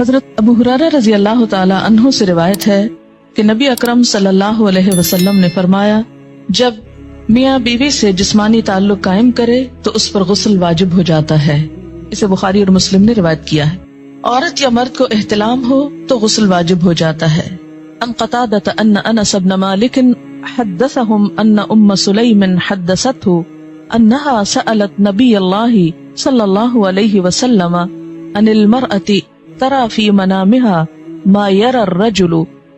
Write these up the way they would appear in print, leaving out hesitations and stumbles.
حضرت ابو ہریرہ رضی اللہ تعالی عنہ سے روایت ہے کہ نبی اکرم صلی اللہ علیہ وسلم نے فرمایا، جب میاں بیوی سے جسمانی تعلق قائم کرے تو اس پر غسل واجب ہو جاتا ہے۔ اسے بخاری اور مسلم نے روایت کیا ہے۔ عورت یا مرد کو احتلام ہو تو غسل واجب ہو جاتا ہے۔ ان قتادۃ ان انس بن مالک حدثهم ان ام سلیم حدثته انها سألت نبی اللہ صلی اللہ علیہ وسلم عن المرأة ترى في منامها ما يرى الرجل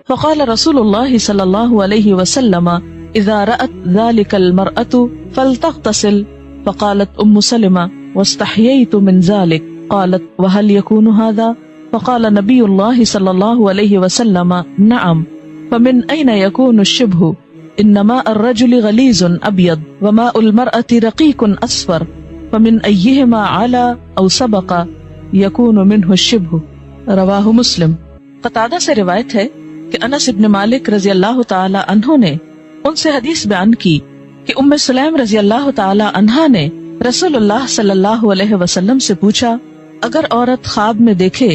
فقال رسول الله صلی اللہ علیہ وسلم اذا رأت ذلك المرأة فلتغتسل فقالت ام سلمة واستحييت من ذلك قالت وهل يكون هذا فقال نبي الله صلى الله عليه وسلم نعم فمن أين يكون الشبه إن ماء الرجل غليظ أبيض وماء المرأة رقيق أصفر فمن أيهما على أو سبق يكون منه الشبه رواہ مسلم۔ قتادہ سے روایت ہے کہ انس ابن مالک رضی اللہ تعالی عنہ نے ان سے حدیث بیان کی کہ ام سلیم رضی اللہ تعالی عنہا نے رسول اللہ صلی اللہ علیہ وسلم سے پوچھا، اگر عورت خواب میں دیکھے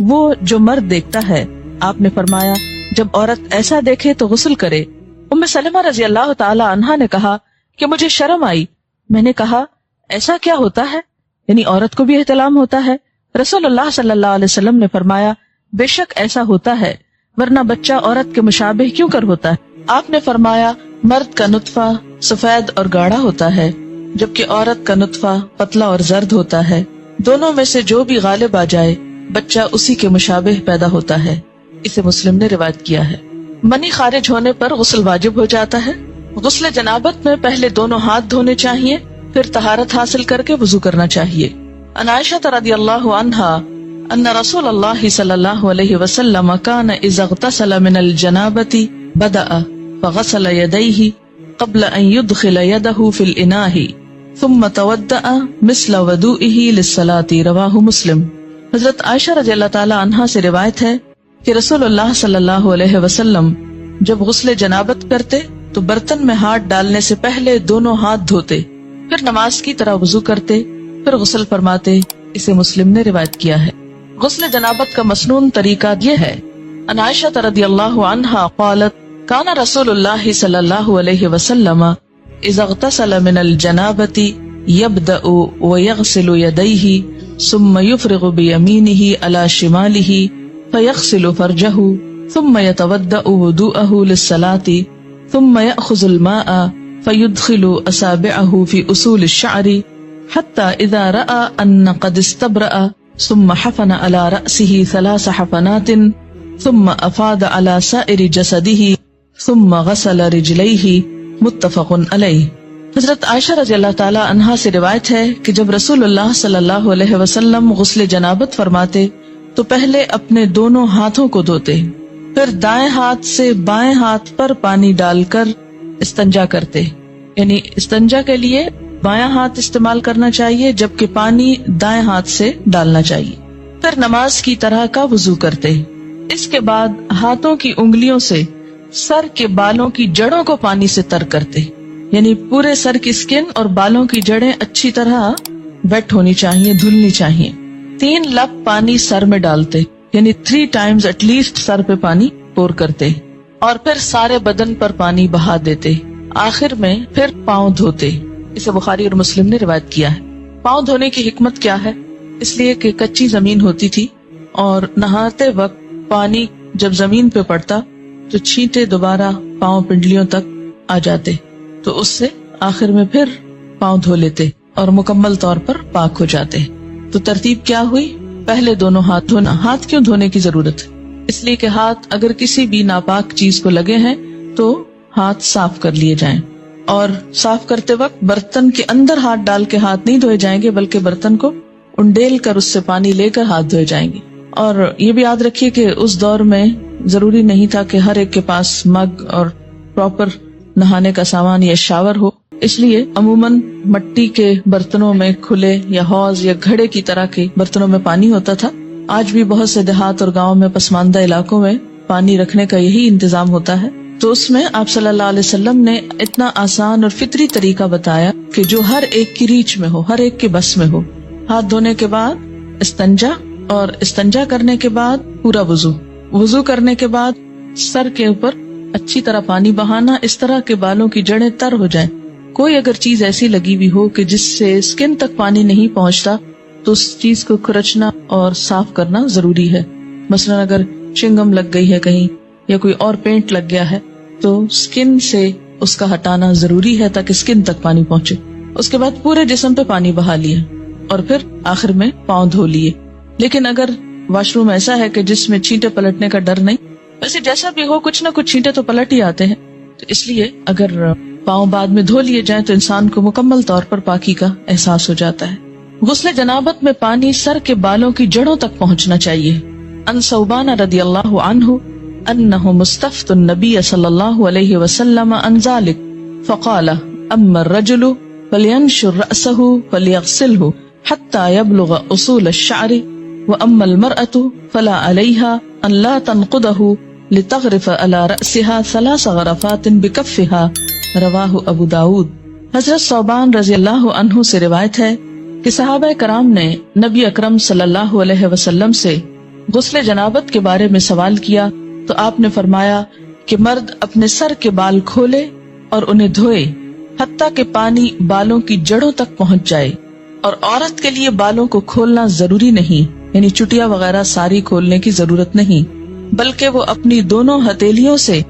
وہ جو مرد دیکھتا ہے، آپ نے فرمایا جب عورت ایسا دیکھے تو غسل کرے۔ ام سلمہ رضی اللہ تعالی عنہا نے کہا کہ مجھے شرم آئی، میں نے کہا ایسا کیا ہوتا ہے، یعنی عورت کو بھی احتلام ہوتا ہے؟ رسول اللہ صلی اللہ علیہ وسلم نے فرمایا بے شک ایسا ہوتا ہے، ورنہ بچہ عورت کے مشابہ کیوں کر ہوتا ہے؟ آپ نے فرمایا مرد کا نطفہ سفید اور گاڑھا ہوتا ہے جبکہ عورت کا نطفہ پتلا اور زرد ہوتا ہے، دونوں میں سے جو بھی غالب آ جائے بچہ اسی کے مشابہ پیدا ہوتا ہے۔ اسے مسلم نے روایت کیا ہے۔ منی خارج ہونے پر غسل واجب ہو جاتا ہے۔ غسل جنابت میں پہلے دونوں ہاتھ دھونے چاہیے، پھر طہارت حاصل کر کے وضو کرنا چاہیے۔ عن عائشہ رضی اللہ عنہا ان رسول اللہ صلی اللہ علیہ وسلم کان اذا اغتسل من الجنابۃ بدأ فغسل یدیہ قبل ان يدخل يده في الاناء ثم تودأ مثل وضوئه للصلاة رواہ مسلم۔ حضرت عائشہ رضی اللہ تعالی عنہا سے روایت ہے کہ رسول اللہ صلی اللہ علیہ وسلم جب غسل جنابت کرتے تو برتن میں ہاتھ ڈالنے سے پہلے دونوں ہاتھ دھوتے، پھر نماز کی طرح وضو کرتے، پھر غسل فرماتے۔ اسے مسلم نے روایت کیا ہے۔ غسل جنابت کا مسنون طریقہ یہ ہے۔ عن عائشہ رضی اللہ عنہا قالت کان رسول اللہ صلی اللہ علیہ وسلم اذا اغتسل من الجنابۃ یبدأ ویغسل یدیہ ثم يفرغ بيمينه على شماله فيغسل فرجه ثم يتودأ وضوءه للصلاة ثم يأخذ الماء فيدخل أصابعه في أصول الشعر حتى إذا رأى أن قد استبرأ ثم حفن على رأسه 3 حفنات ثم أفاض على سائر جسده ثم غسل رجليه متفق علیہ۔ حضرت عائشہ رضی اللہ تعالی عنہا سے روایت ہے کہ جب رسول اللہ صلی اللہ علیہ وسلم غسل جنابت فرماتے تو پہلے اپنے دونوں ہاتھوں کو دھوتے، پھر دائیں ہاتھ سے بائیں ہاتھ پر پانی ڈال کر استنجا کرتے، یعنی استنجا کے لیے بایاں ہاتھ استعمال کرنا چاہیے جبکہ پانی دائیں ہاتھ سے ڈالنا چاہیے، پھر نماز کی طرح کا وضو کرتے۔ اس کے بعد ہاتھوں کی انگلیوں سے سر کے بالوں کی جڑوں کو پانی سے تر کرتے، یعنی پورے سر کی سکن اور بالوں کی جڑیں اچھی طرح ویٹ ہونی چاہیے، دھلنی چاہیے۔ 3 لپ پانی سر میں ڈالتے، یعنی 3 times ایٹ لیسٹ سر پہ پانی پور کرتے، اور پھر سارے بدن پر پانی بہا دیتے، آخر میں پھر پاؤں دھوتے۔ اسے بخاری اور مسلم نے روایت کیا ہے۔ پاؤں دھونے کی حکمت کیا ہے؟ اس لیے کہ کچی زمین ہوتی تھی اور نہاتے وقت پانی جب زمین پہ پڑتا تو چھینٹے دوبارہ پاؤں پنڈلیوں تک آ جاتے، تو اس سے آخر میں پھر پاؤں دھو لیتے اور مکمل طور پر پاک ہو جاتے۔ تو ترتیب کیا ہوئی؟ پہلے دونوں ہاتھ دھونا۔ ہاتھ کیوں دھونے کی ضرورت ہے؟ اس لیے کہ ہاتھ اگر کسی بھی ناپاک چیز کو لگے ہیں تو ہاتھ صاف کر لیے جائیں، اور صاف کرتے وقت برتن کے اندر ہاتھ ڈال کے ہاتھ نہیں دھوئے جائیں گے، بلکہ برتن کو انڈیل کر اس سے پانی لے کر ہاتھ دھوئے جائیں گے۔ اور یہ بھی یاد رکھیے کہ اس دور میں ضروری نہیں تھا کہ ہر ایک کے پاس مگ اور پراپر نہانے کا سامان یا شاور ہو، اس لیے عموماً مٹی کے برتنوں میں کھلے یا حوض یا گھڑے کی طرح کے برتنوں میں پانی ہوتا تھا۔ آج بھی بہت سے دیہات اور گاؤں میں پسماندہ علاقوں میں پانی رکھنے کا یہی انتظام ہوتا ہے، تو اس میں آپ صلی اللہ علیہ وسلم نے اتنا آسان اور فطری طریقہ بتایا کہ جو ہر ایک کی ریچ میں ہو، ہر ایک کے بس میں ہو۔ ہاتھ دھونے کے بعد استنجا، اور استنجا کرنے کے بعد پورا وضو کرنے کے بعد سر کے اوپر اچھی طرح پانی بہانا، اس طرح کے بالوں کی جڑیں تر ہو جائیں. کوئی اگر چیز ایسی لگی ہوئی ہو کہ جس سے اسکن تک پانی نہیں پہنچتا تو اس چیز کو کھرچنا اور صاف کرنا ضروری ہے. مثلا اگر چنگم لگ گئی ہے کہیں یا کوئی اور پینٹ لگ گیا ہے تو اسکن سے اس کا ہٹانا ضروری ہے تاکہ اسکن تک پانی پہنچے. اس کے بعد پورے جسم پہ پانی بہا لیا اور پھر آخر میں پاؤں دھو لیے. لیکن اگر واش روم ایسا ہے کہ جس میں چھینٹے پلٹنے کا ڈر نہیں، ویسے جیسا بھی ہو کچھ نہ کچھ چھینٹے تو پلٹ ہی آتے ہیں، تو اس لیے اگر پاؤں بعد میں دھو لیے جائیں تو انسان کو مکمل طور پر پاکی کا احساس ہو جاتا ہے. غسل جنابت میں پانی سر کے بالوں کی جڑوں تک پہنچنا چاہیے. ان ثوبان رضی اللہ عنہ انہ مستفت النبی صلی اللہ علیہ وسلم عن ذلك فقال اما الرجل فلينشر رأسه فليغسله حتى يبلغ اصول الشعر واما المرأة فلا عليها ان لا تنقضه لتغرف على رأسها 3 غرفات بكفها. رواہ ابو داود. حضرت ثوبان رضی اللہ عنہ سے روایت ہے کہ صحابہ کرام نے نبی اکرم صلی اللہ علیہ وسلم سے غسل جنابت کے بارے میں سوال کیا تو آپ نے فرمایا کہ مرد اپنے سر کے بال کھولے اور انہیں دھوئے حتیٰ کہ پانی بالوں کی جڑوں تک پہنچ جائے، اور عورت کے لیے بالوں کو کھولنا ضروری نہیں، یعنی چٹیا وغیرہ ساری کھولنے کی ضرورت نہیں، بلکہ وہ اپنی دونوں ہتھیلیوں سے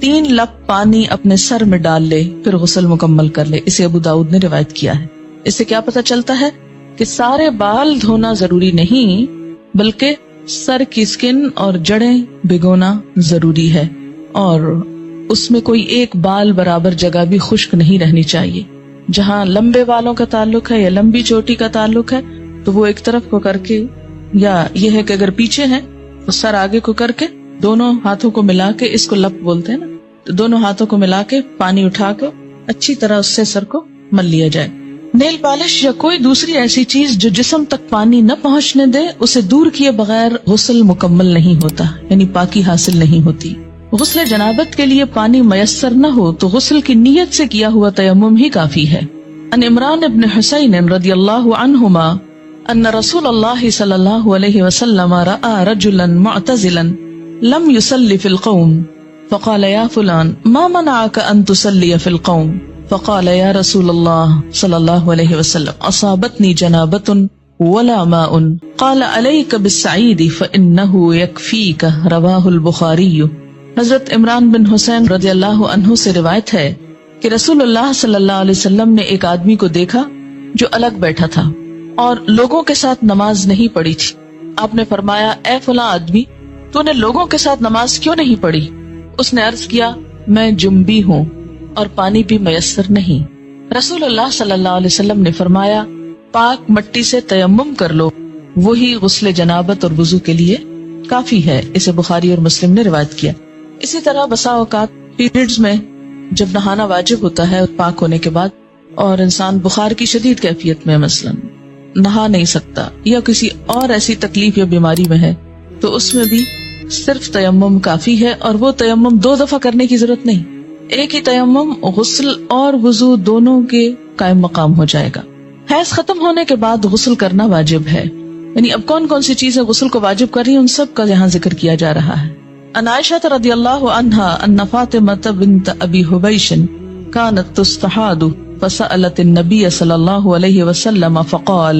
3 لپ پانی اپنے سر میں ڈال لے پھر غسل مکمل کر لے. اسے ابو داؤد نے روایت کیا ہے. اس سے کیا پتہ چلتا ہے کہ سارے بال دھونا ضروری نہیں بلکہ سر کی اسکن اور جڑیں بھگونا ضروری ہے، اور اس میں کوئی ایک بال برابر جگہ بھی خشک نہیں رہنی چاہیے. جہاں لمبے بالوں کا تعلق ہے یا لمبی چوٹی کا تعلق ہے تو وہ ایک طرف کو کر کے، یا یہ ہے کہ اگر پیچھے ہیں تو سر آگے کو کر کے دونوں ہاتھوں کو ملا کے، اس کو لپ بولتے ہیں نا، تو دونوں ہاتھوں کو ملا کے پانی اٹھا کے اچھی طرح اس سے سر کو مل لیا جائے. نیل پالش یا کوئی دوسری ایسی چیز جو جسم تک پانی نہ پہنچنے دے، اسے دور کیے بغیر غسل مکمل نہیں ہوتا، یعنی پاکی حاصل نہیں ہوتی. غسل جنابت کے لیے پانی میسر نہ ہو تو غسل کی نیت سے کیا ہوا تیمم ہی کافی ہے. ان عمران ابن حسین رضی اللہ عنہما ان رسول اللہ صلی اللہ علیہ وسلم رأى رجلا معتزلا لم يصلي في القوم فقال يا فلان ما منعك ان تصلي في القوم فقال يا رسول الله صلى الله عليه وسلم اصابتني جنابة ولا ماء قال عليك بالسعيد فانه يكفيك. رواه البخاري. حضرت عمران بن حسین رضی اللہ عنہ سے روایت ہے کہ رسول اللہ صلی اللہ علیہ وسلم نے ایک آدمی کو دیکھا جو الگ بیٹھا تھا اور لوگوں کے ساتھ نماز نہیں پڑھی تھی. آپ نے فرمایا اے فلاں آدمی تو نے لوگوں کے ساتھ نماز کیوں نہیں پڑھی؟ اس نے عرض کیا میں جنبی ہوں اور پانی بھی میسر نہیں. رسول اللہ صلی اللہ علیہ وسلم نے فرمایا پاک مٹی سے تیمم کر لو، وہی غسل جنابت اور وضو کے لیے کافی ہے. اسے بخاری اور مسلم نے روایت کیا. اسی طرح بسا اوقات پیریڈز میں جب نہانا واجب ہوتا ہے پاک ہونے کے بعد، اور انسان بخار کی شدید کیفیت میں مثلا نہا نہیں سکتا یا کسی اور ایسی تکلیف یا بیماری میں ہے، تو اس میں بھی صرف تیمم کافی ہے، اور وہ تیمم 2 دفعہ کرنے کی ضرورت نہیں. ایک ہی تیمم غسل اور وضو دونوں کے قائم مقام ہو جائے گا. حیض ختم ہونے کے بعد غسل کرنا واجب ہے، یعنی اب کون کون سی چیزیں غسل کو واجب کر رہی ہیں ان سب کا یہاں ذکر کیا جا رہا ہے. عن عائشة رضی اللہ عنہا ان فاطمة بنت ابی حبیش كانت تستحاض فسألت النبی صلی اللہ علیہ وسلم فقال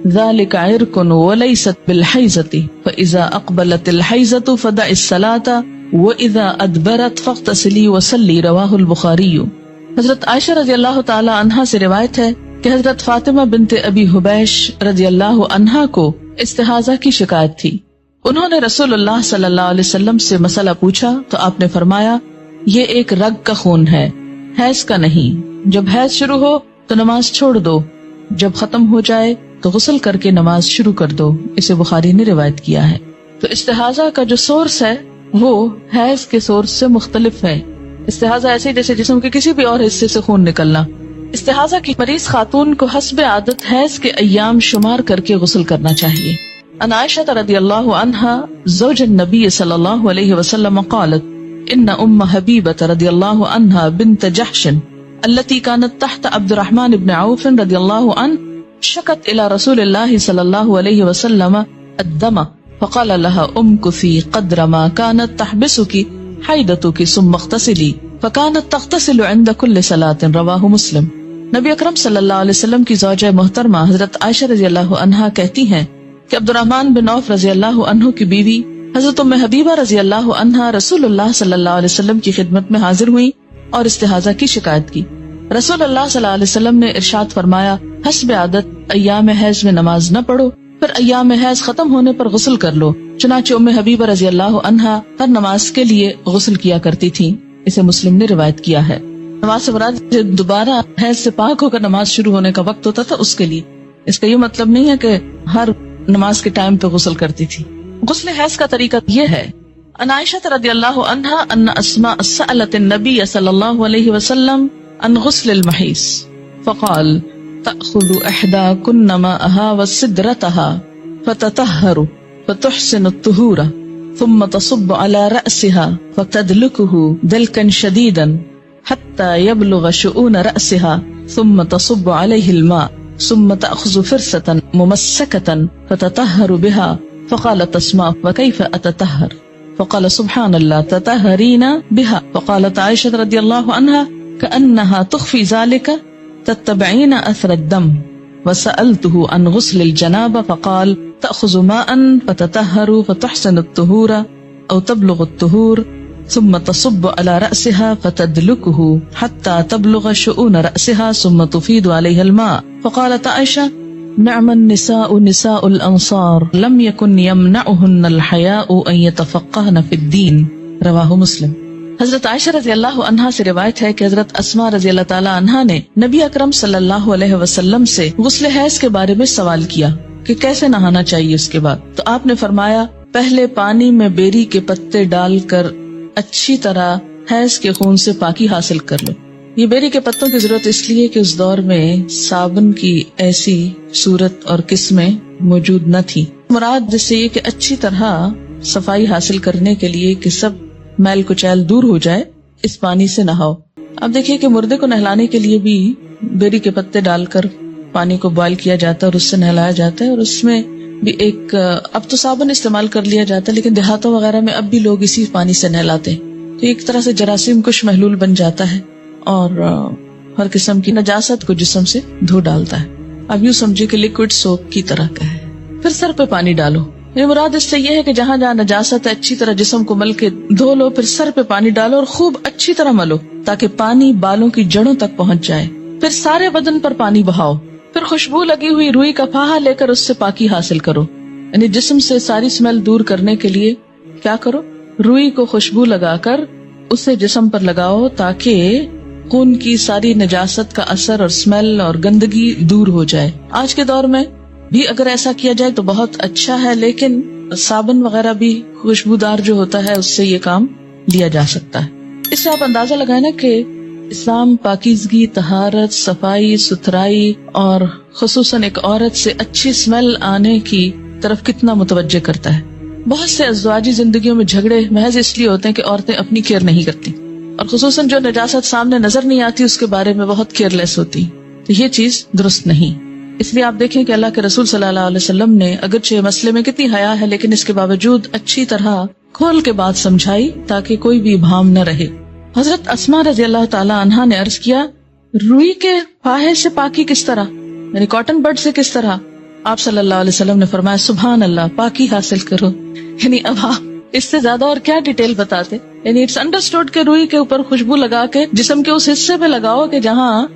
ذلك عرق وليست بالحیضة فإذا اقبلت الحیضة فدع الصلاة وإذا ادبرت فاغتسلی وصلی. رواہ البخاری. حضرت عائشہ رضی اللہ تعالی عنہا سے روایت ہے کہ حضرت فاطمہ بنت ابی حبیش رضی اللہ عنہا کو استحاضہ کی شکایت تھی. انہوں نے رسول اللہ صلی اللہ علیہ وسلم سے مسئلہ پوچھا تو آپ نے فرمایا یہ ایک رگ کا خون ہے، حیض کا نہیں. جب حیض شروع ہو تو نماز چھوڑ دو، جب ختم ہو جائے تو غسل کر کے نماز شروع کر دو. اسے بخاری نے روایت کیا ہے. تو استحاضہ کا جو سورس ہے وہ حیض کے سورس سے مختلف ہے. استحاضہ ایسے جیسے جسم کے کسی بھی اور حصے سے خون نکلنا. استحاضہ کی مریض خاتون کو حسب عادت حیض کے ایام شمار کر کے غسل کرنا چاہیے. عن عائشة رضی اللہ عنہا زوج النبی صلی اللہ علیہ وسلم قالت ان ام حبیبة رضی اللہ عنہا بنت جحش التي كانت تحت عبد الرحمن بن عوف رضی اللہ عنہ شکت الى رسول اللہ صلی اللہ علیہ وسلم الدم فقال لها امكثي قدر ما كانت تحبسك حيضتك ثم اغتسلي فكانت تغتسل عند كل صلاة. رواہ مسلم. نبی اکرم صلی اللہ علیہ وسلم کی زوجہ محترمہ حضرت عائشہ رضی اللہ عنہا کہتی ہیں کہ عبد الرحمن بن عوف رضی اللہ عنہ کی بیوی حضرت ام حبیبہ رضی اللہ عنہا رسول اللہ صلی اللہ علیہ وسلم کی خدمت میں حاضر ہوئی اور استحاضہ کی شکایت کی. رسول اللہ صلی اللہ علیہ وسلم نے ارشاد فرمایا حسب عادت ایام حیض میں نماز نہ پڑھو، پھر ایام حیض ختم ہونے پر غسل کر لو. چنانچہ ام حبیبہ رضی اللہ عنہا ہر نماز کے لیے غسل کیا کرتی تھی. اسے مسلم نے روایت کیا ہے. نماز سے مراد دوبارہ حیض سے پاک ہو کر نماز شروع ہونے کا وقت ہوتا تھا اس کے لیے. اس کا یہ مطلب نہیں ہے کہ ہر نماز کے ٹائم پہ غسل کرتی تھی. غسل حیض کا طریقہ یہ ہے. عن عائشہ رضی اللہ عنہا ان اسماء سألت النبی صلی اللہ علیہ وسلم عن غسل المحیض فقال تأخذ احداکن ماءها وسدرتها فتطهر فتحسن الطهور ثم تصب على رأسها فتدلكه دلكا شديدا حتى يبلغ شؤون رأسها ثم تصب عليه الماء ثم تأخذ فرصة ممسكة فتطهر بها. فقالت اسماء وكيف أتطهر؟ فقال سبحان الله تطهرين بها. فقالت عائشة رضي الله عنها كأنها تخفي ذلك تتبعين أثر الدم. وسألته عن غسل الجنابة فقال تأخذ ماء فتطهر فتحسن الطهور أو تبلغ الطهور ثم تصب على رأسها فتدلكه حتى تبلغ شؤون رأسها ثم تفيض عليها الماء. فقالت عائشة نعم النساء نساء الأنصار لم يكن يمنعهن الحياء أن يتفقهن في الدين. رواہ مسلم. حضرت عائشہ رضی اللہ عنہا سے روایت ہے کہ حضرت اسماء رضی اللہ تعالی عنہا نے نبی اکرم صلی اللہ علیہ وسلم سے غسل حیض کے بارے میں سوال کیا کہ کیسے نہانا چاہیے اس کے بعد. تو آپ نے فرمایا پہلے پانی میں بیری کے پتے ڈال کر اچھی طرح حیض کے خون سے پاکی حاصل کر لو. یہ بیری کے پتوں کی ضرورت اس لیے کہ اس دور میں صابن کی ایسی صورت اور قسمیں موجود نہ تھی. مراد جس سے یہ کہ اچھی طرح صفائی حاصل کرنے کے لیے کہ سب میل کچیل دور ہو جائے اس پانی سے نہاؤ. اب دیکھیے کہ مردے کو نہلانے کے لیے بھی بیری کے پتے ڈال کر پانی کو بوائل کیا جاتا ہے اور اس سے نہلایا جاتا ہے. اور اس میں بھی ایک اب تو صابن استعمال کر لیا جاتا ہے لیکن دیہاتوں وغیرہ میں اب بھی لوگ اسی پانی سے نہلاتے ہیں. تو ایک طرح سے جراثیم کش محلول بن جاتا ہے اور ہر قسم کی نجاست کو جسم سے دھو ڈالتا ہے. اب یوں سمجھے کہ لیکوڈ سوپ کی طرح کا ہے. پھر سر پہ پانی ڈالو. یہ مراد اس سے یہ ہے کہ جہاں جہاں نجاست ہے اچھی طرح جسم کو مل کے دھو لو. پھر سر پہ پانی ڈالو اور خوب اچھی طرح ملو تاکہ پانی بالوں کی جڑوں تک پہنچ جائے. پھر سارے بدن پر پانی بہاؤ. پھر خوشبو لگی ہوئی روئی کا پھاہا لے کر اس سے پاکی حاصل کرو. یعنی جسم سے ساری اسمیل دور کرنے کے لیے کیا کرو, روئی کو خوشبو لگا کر اسے جسم پر لگاؤ تاکہ خون کی ساری نجاست کا اثر اور اسمیل اور گندگی دور ہو جائے. آج کے دور میں بھی اگر ایسا کیا جائے تو بہت اچھا ہے, لیکن صابن وغیرہ بھی خوشبودار جو ہوتا ہے اس سے یہ کام لیا جا سکتا ہے. اس سے آپ اندازہ لگائیں نا کہ اسلام پاکیزگی, طہارت, صفائی ستھرائی اور خصوصاً ایک عورت سے اچھی اسمیل آنے کی طرف کتنا متوجہ کرتا ہے. بہت سے ازواجی زندگیوں میں جھگڑے محض اس لیے ہوتے ہیں کہ عورتیں اپنی کیئر نہیں کرتی اور خصوصاً جو نجاست سامنے نظر نہیں آتی اس کے بارے میں بہت کیئر لیس ہوتی. تو یہ چیز درست نہیں. اس لیے آپ دیکھیں کہ اللہ کے رسول صلی اللہ علیہ وسلم نے اگرچہ مسئلے میں کتنی حیا ہے لیکن اس کے باوجود اچھی طرح کھول کے بات سمجھائی تاکہ کوئی بھی ابہام نہ رہے. حضرت اسماء رضی اللہ تعالی عنہا نے عرض کیا روئی کے پھاہے سے پاکی کس طرح, یعنی کاٹن بڈ سے کس طرح؟ آپ صلی اللہ علیہ وسلم نے فرمایا سبحان اللہ, پاکی حاصل کرو. یعنی اب آپ اس سے زیادہ اور کیا ڈیٹیل بتاتے. یعنی اٹس انڈرسٹوڈ کہ روئی کے اوپر خوشبو لگا کے جسم کے اس حصے پہ لگاؤ کہ جہاں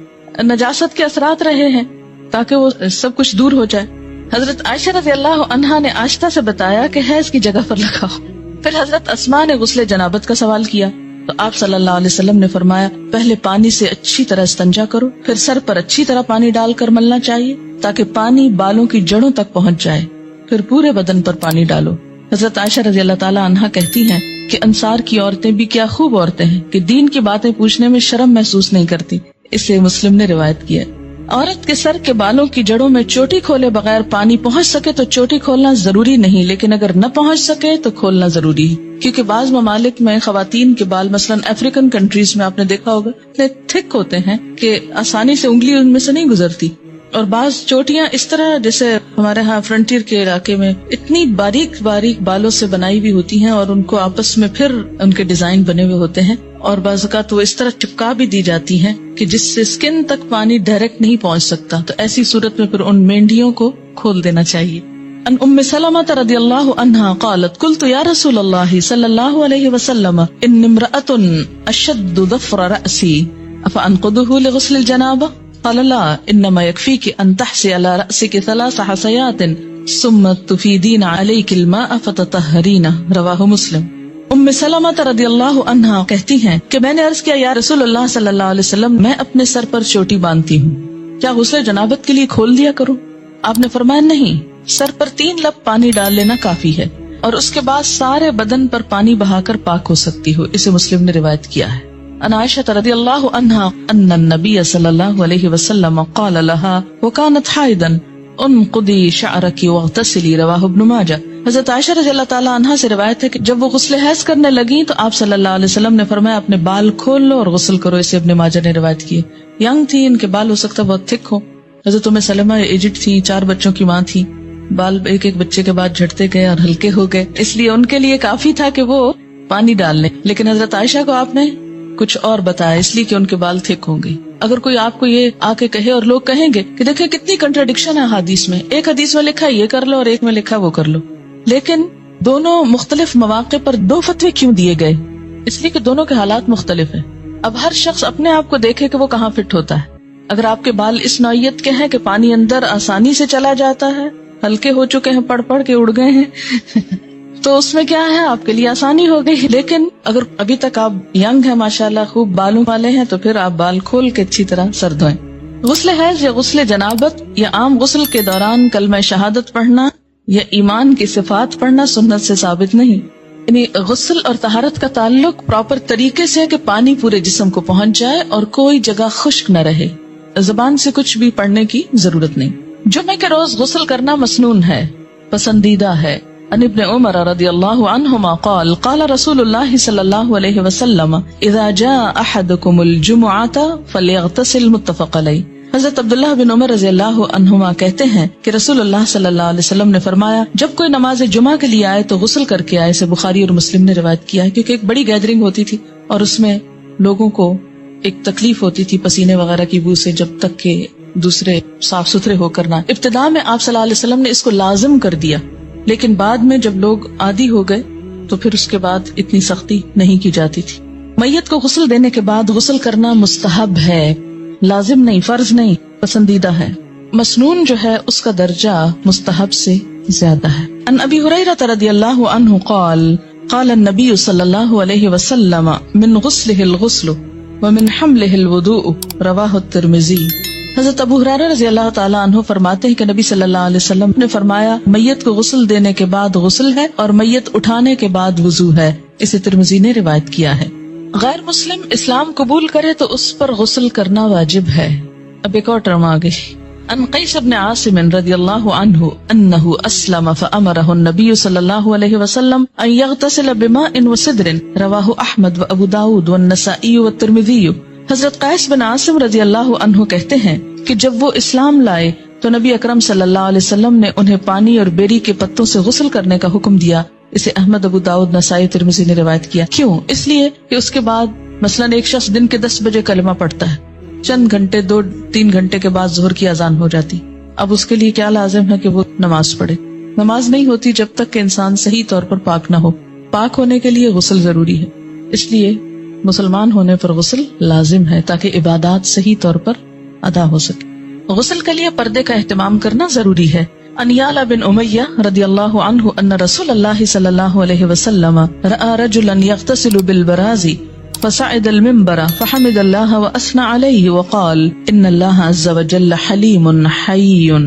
نجاست کے اثرات رہے ہیں تاکہ وہ سب کچھ دور ہو جائے. حضرت عائشہ رضی اللہ عنہا نے آہستہ سے بتایا کہ حیض کی جگہ پر لگاؤ. پھر حضرت اسماء نے غسل جنابت کا سوال کیا تو آپ صلی اللہ علیہ وسلم نے فرمایا پہلے پانی سے اچھی طرح استنجا کرو, پھر سر پر اچھی طرح پانی ڈال کر ملنا چاہیے تاکہ پانی بالوں کی جڑوں تک پہنچ جائے, پھر پورے بدن پر پانی ڈالو. حضرت عائشہ رضی اللہ تعالی عنہا کہتی ہیں کہ انصار کی عورتیں بھی کیا خوب عورتیں ہیں کہ دین کی باتیں پوچھنے میں شرم محسوس نہیں کرتی. اسے مسلم نے روایت کیا. عورت کے سر کے بالوں کی جڑوں میں چوٹی کھولے بغیر پانی پہنچ سکے تو چوٹی کھولنا ضروری نہیں, لیکن اگر نہ پہنچ سکے تو کھولنا ضروری ہے, کیونکہ بعض ممالک میں خواتین کے بال مثلاً افریقن کنٹریز میں آپ نے دیکھا ہوگا اتنے تھک ہوتے ہیں کہ آسانی سے انگلی ان میں سے نہیں گزرتی, اور بعض چوٹیاں اس طرح جیسے ہمارے ہاں فرنٹیئر کے علاقے میں اتنی باریک باریک بالوں سے بنائی ہوئی ہوتی ہیں اور ان کو آپس میں پھر ان کے ڈیزائن بنے ہوئے ہوتے ہیں، اور بعض اوقات وہ اس طرح چپکا بھی دی جاتی ہیں کہ جس سے اسکن تک پانی ڈائریکٹ نہیں پہنچ سکتا. تو ایسی صورت میں پھر ان مینڈیوں کو کھول دینا چاہیے. ان ام سلمہ رضی اللہ عنہا قالت قلت یا رسول اللہ صلی اللہ علیہ وسلم ان امرأة اشد ظفر رأسی افانقضه لغسل الجنابہ قال لا انما يكفيك ان تحسي على رأسك 3 حسيات ثم تفيدين عليك الماء فتطهرين رواہ مسلم. ام سلمہ رضی اللہ عنہا کہتی ہیں کہ میں نے عرض کیا یا رسول اللہ صلی اللہ علیہ وسلم میں اپنے سر پر چوٹی باندھتی ہوں، کیا غسل جنابت کے لیے کھول دیا کروں؟ آپ نے فرمایا نہیں، سر پر 3 لب پانی ڈال لینا کافی ہے اور اس کے بعد سارے بدن پر پانی بہا کر پاک ہو سکتی ہو. اسے مسلم نے روایت کیا ہے. ان عائشہ رضی اللہ عنہا ان النبی صلی اللہ علیہ وسلم قال لها وكانت حائضا انقضی شعرکی واغتسلی رواہ ابن ماجہ. حضرت عائشہ رضی اللہ تعالیٰ عنہا سے روایت ہے کہ جب وہ غسل حیض کرنے لگیں تو آپ صلی اللہ علیہ وسلم نے فرمایا اپنے بال کھول لو اور غسل کرو. اسے ابن ماجہ نے روایت کی. ینگ تھی، ان کے بال ہو سکتا بہت تھک ہو. حضرت ام سلمہ ایجڈ تھی، 4 بچوں کی ماں تھی، بال ایک ایک بچے کے بعد جھڑتے گئے اور ہلکے ہو گئے، اس لیے ان کے لیے کافی تھا کہ وہ پانی ڈال لیں. لیکن حضرت عائشہ کو آپ نے کچھ اور بتایا اس لیے کہ ان کے بال تھک ہوں گے. اگر کوئی آپ کو یہ آ کے کہے اور لوگ کہیں گے کہ دیکھیں کتنی کنٹراڈکشن ہے حدیث میں، ایک حدیث میں لکھا یہ کر لو اور ایک میں لکھا وہ کر لو، لیکن دونوں مختلف مواقع پر 2 فتوے کیوں دیے گئے؟ اس لیے کہ دونوں کے حالات مختلف ہیں. اب ہر شخص اپنے آپ کو دیکھے کہ وہ کہاں فٹ ہوتا ہے. اگر آپ کے بال اس نوعیت کے ہیں کہ پانی اندر آسانی سے چلا جاتا ہے، ہلکے ہو چکے ہیں، پڑ پڑ کے اڑ گئے ہیں تو اس میں کیا ہے، آپ کے لیے آسانی ہو گئی. لیکن اگر ابھی تک آپ ینگ ہیں، ماشاءاللہ خوب بالوں والے ہیں، تو پھر آپ بال کھول کے اچھی طرح سر دھوئیں. غسل حیض یا غسل جنابت یا عام غسل کے دوران کلمہ شہادت پڑھنا یا ایمان کی صفات پڑھنا سنت سے ثابت نہیں. یعنی غسل اور طہارت کا تعلق پراپر طریقے سے ہے کہ پانی پورے جسم کو پہنچ جائے اور کوئی جگہ خشک نہ رہے. زبان سے کچھ بھی پڑھنے کی ضرورت نہیں. جمعے کے روز غسل کرنا مسنون ہے، پسندیدہ ہے. ان ابن عمر رضی اللہ عنہما قال قال رسول اللہ صلی اللہ علیہ وسلم اذا جاء احدکم الجمعة فلیغتسل متفق علیہ. حضرت عبداللہ بن عمر رضی اللہ عنہما کہتے ہیں کہ رسول اللہ صلی اللہ علیہ وسلم نے فرمایا جب کوئی نماز جمعہ کے لیے آئے تو غسل کر کے آئے. اسے بخاری اور مسلم نے روایت کیا ہے کیونکہ ایک بڑی گیدرنگ ہوتی تھی اور اس میں لوگوں کو ایک تکلیف ہوتی تھی پسینے وغیرہ کی بو سے، جب تک کہ دوسرے صاف ستھرے ہو کر نہ. ابتداء میں آپ صلی اللہ علیہ وسلم نے اس کو لازم کر دیا، لیکن بعد میں جب لوگ عادی ہو گئے تو پھر اس کے بعد اتنی سختی نہیں کی جاتی تھی. میت کو غسل دینے کے بعد غسل کرنا مستحب ہے، لازم نہیں، فرض نہیں، پسندیدہ ہے. مسنون جو ہے اس کا درجہ مستحب سے زیادہ ہے. ان ابی ہریرہ رضی اللہ عنہ قال قال النبی صلی اللہ علیہ وسلم من غسلہ الغسل ومن حملہ الوضوء رواہ الترمذی. حضرت ابو ہریرہ رضی اللہ تعالیٰ عنہ فرماتے ہیں کہ نبی صلی اللہ علیہ وسلم نے فرمایا میت کو غسل دینے کے بعد غسل ہے اور میت اٹھانے کے بعد وضو ہے. اسے ترمذی نے روایت کیا ہے. غیر مسلم اسلام قبول کرے تو اس پر غسل کرنا واجب ہے. اب ایک اور ٹرم آگے. ان قیس بن عاصم رضی اللہ عنہ انہ اسلم فامرہ النبی صلی اللہ علیہ وسلم ان یغتسل بماء وسدر رواہ احمد و ابو داود والنسائی والترمذی. حضرت قیس بن عاصم رضی اللہ عنہ کہتے ہیں کہ جب وہ اسلام لائے تو نبی اکرم صلی اللہ علیہ وسلم نے انہیں پانی اور بیری کے پتوں سے غسل کرنے کا حکم دیا. اسے احمد، ابو داؤد، نسائی، ترمذی نے روایت کیا. کیوں؟ اس لیے کہ اس کے بعد مثلاً ایک شخص دن کے 10 بجے کلمہ پڑھتا ہے، چند گھنٹے 2-3 گھنٹے کے بعد ظہر کی اذان ہو جاتی. اب اس کے لیے کیا لازم ہے کہ وہ نماز پڑھے. نماز نہیں ہوتی جب تک کہ انسان صحیح طور پر پاک نہ ہو. پاک ہونے کے لیے غسل ضروری ہے، اس لیے مسلمان ہونے پر غسل لازم ہے تاکہ عبادات صحیح طور پر ادا ہو سکے. غسل کے لیے پردے کا اہتمام کرنا ضروری ہے. ان یعلا بن امیہ رضی اللہ عنہ ان رسول اللہ صلی اللہ علیہ وسلم رأى رجلا يغتسل بالبراز فصعد المنبر فحمد الله واثنى عليه وقال ان الله عز وجل حليم حي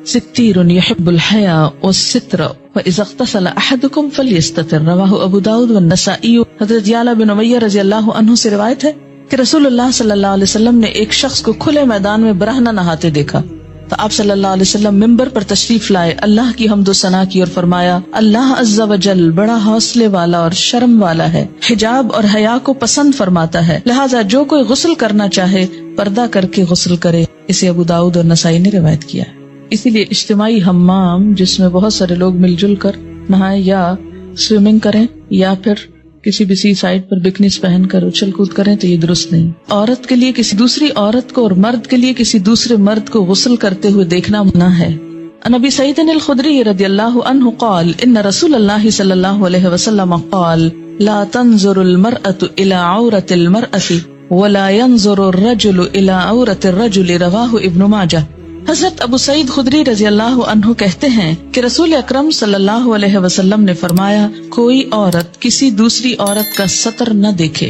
ستير يحب الحياء والستر فاذا اغتسل احدكم فليستتر رواه ابو داود والنسائی. حضرت یعلا بن امیہ رضی اللہ عنہ سے روایت ہے کہ رسول اللہ صلی اللہ علیہ وسلم نے ایک شخص کو کھلے میدان میں برہنہ نہاتے دیکھا تو آپ صلی اللہ علیہ وسلم ممبر پر تشریف لائے، اللہ کی حمد و ثنا کی اور فرمایا اللہ عز و جل بڑا حوصلے والا اور شرم والا ہے، حجاب اور حیا کو پسند فرماتا ہے، لہٰذا جو کوئی غسل کرنا چاہے پردہ کر کے غسل کرے. اسے ابو داؤد اور نسائی نے روایت کیا ہے. اسی لیے اجتماعی حمام جس میں بہت سارے لوگ مل جل کر نہائیں یا سوئمنگ کریں یا پھر کسی بھی سی سائڈ پر بکنیز پہن کر اچھل کود کریں تو یہ درست نہیں. عورت کے لیے کسی دوسری عورت کو اور مرد کے لیے کسی دوسرے مرد کو غسل کرتے ہوئے دیکھنا منع ہے. عن ابی سعید الخدری رضی اللہ عنہ قال ان رسول اللہ صلی اللہ علیہ وسلم قال لا تنظر المرأة الى عورة المرأة ولا ينظر الرجل الى عورة الرجل رواہ ابن ماجہ. حضرت ابو سعید خدری رضی اللہ عنہ کہتے ہیں کہ رسول اکرم صلی اللہ علیہ وسلم نے فرمایا کوئی عورت کسی دوسری عورت کا سطر نہ دیکھے,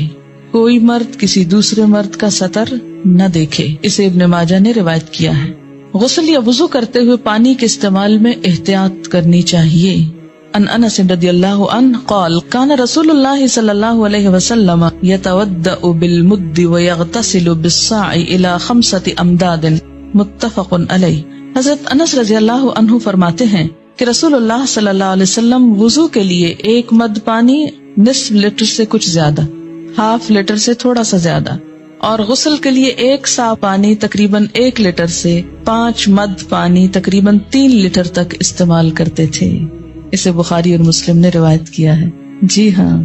کوئی مرد کسی دوسرے مرد کا سطر نہ دیکھے. اسے ابن ماجہ نے روایت کیا ہے. غسل یا وضو کرتے ہوئے پانی کے استعمال میں احتیاط کرنی چاہیے. ان انس رضی اللہ عنہ قال کان رسول اللہ صلی اللہ علیہ وسلم یتودأ بالمد ویغتسل بالصاع الى 5 امداد متفق علیہ. حضرت انس رضی اللہ عنہ فرماتے ہیں کہ رسول اللہ صلی اللہ علیہ وسلم وضو کے لیے 1 مد پانی نصف لیٹر سے کچھ زیادہ, ½ لیٹر سے تھوڑا سا زیادہ, اور غسل کے لیے 1 سا پانی تقریباً 1 لیٹر سے 5 مد پانی تقریباً 3 لیٹر تک استعمال کرتے تھے. اسے بخاری اور مسلم نے روایت کیا ہے. جی ہاں,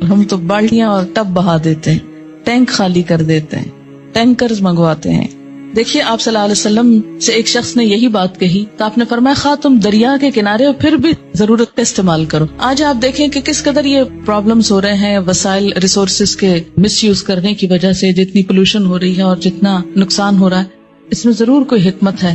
ہم تو بالٹیاں اور ٹب بہا دیتے ہیں, ٹینک خالی کر دیتے ہیں, ٹینکرز منگواتے ہیں. دیکھیے آپ صلی اللہ علیہ وسلم سے ایک شخص نے یہی بات کہی تو آپ نے فرمایا خواہ تم دریا کے کنارے ہو پھر بھی ضرورت کا استعمال کرو. آج آپ دیکھیں کہ کس قدر یہ پرابلمز ہو رہے ہیں وسائل ریسورسز کے مس یوز کرنے کی وجہ سے, جتنی پولوشن ہو رہی ہے اور جتنا نقصان ہو رہا ہے. اس میں ضرور کوئی حکمت ہے.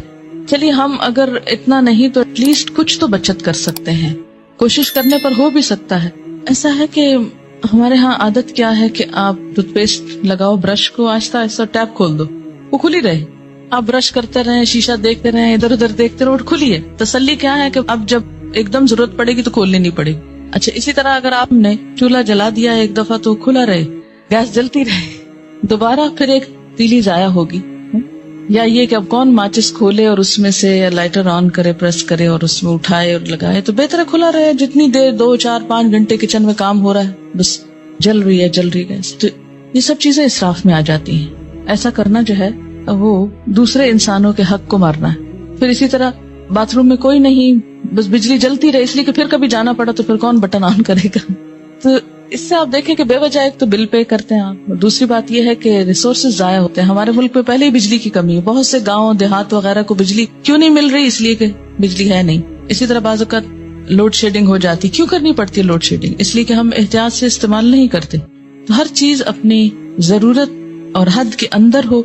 چلیے ہم اگر اتنا نہیں تو ایٹ لیسٹ کچھ تو بچت کر سکتے ہیں, کوشش کرنے پر ہو بھی سکتا ہے. ایسا ہے کہ ہمارے ہاں عادت کیا ہے کہ آپ ٹوتھ پیسٹ لگاؤ, برش کو آہستہ آہستہ ٹیپ کھول دو, وہ کھلی رہے, آپ برش کرتے رہیں, شیشہ دیکھتے رہیں, ادھر ادھر دیکھتے رہو, کھلی ہے. تسلی کیا ہے کہ اب جب ایک دم ضرورت پڑے گی تو کھولنی نہیں پڑے گی. اچھا اسی طرح اگر آپ نے چولہا جلا دیا ایک دفعہ تو کھلا رہے, گیس جلتی رہے, دوبارہ پھر ایک تیلی ضائع ہوگی. یا یہ کہ اب کون ماچس کھولے اور اس میں سے لائٹر آن کرے, پریس کرے اور اس میں اٹھائے اور لگائے, تو بہتر ہے کھلا رہے. جتنی دیر 2 4 5 گھنٹے کچن میں کام ہو رہا ہے بس جل رہی ہے گیس, تو یہ سب چیزیں اسراف میں آ جاتی ہیں. ایسا کرنا جو ہے وہ دوسرے انسانوں کے حق کو مارنا ہے. پھر اسی طرح باتھ روم میں کوئی نہیں, بس بجلی جلتی رہے, اس لیے کہ پھر کبھی جانا پڑا تو پھر کون بٹن آن کرے گا. تو اس سے آپ دیکھیں کہ بے وجہ ایک تو بل پے کرتے ہیں آپ, دوسری بات یہ ہے کہ ریسورسز ضائع ہوتے ہیں. ہمارے ملک میں پہلے ہی بجلی کی کمی ہے, بہت سے گاؤں دیہات وغیرہ کو بجلی کیوں نہیں مل رہی, اس لیے کہ بجلی ہے نہیں. اسی طرح بعض اوقات لوڈ شیڈنگ ہو جاتی. کیوں کرنی پڑتی ہے لوڈ شیڈنگ؟ اس لیے کہ ہم احتیاط سے استعمال نہیں کرتے. تو ہر چیز اپنی ضرورت اور حد کے اندر ہو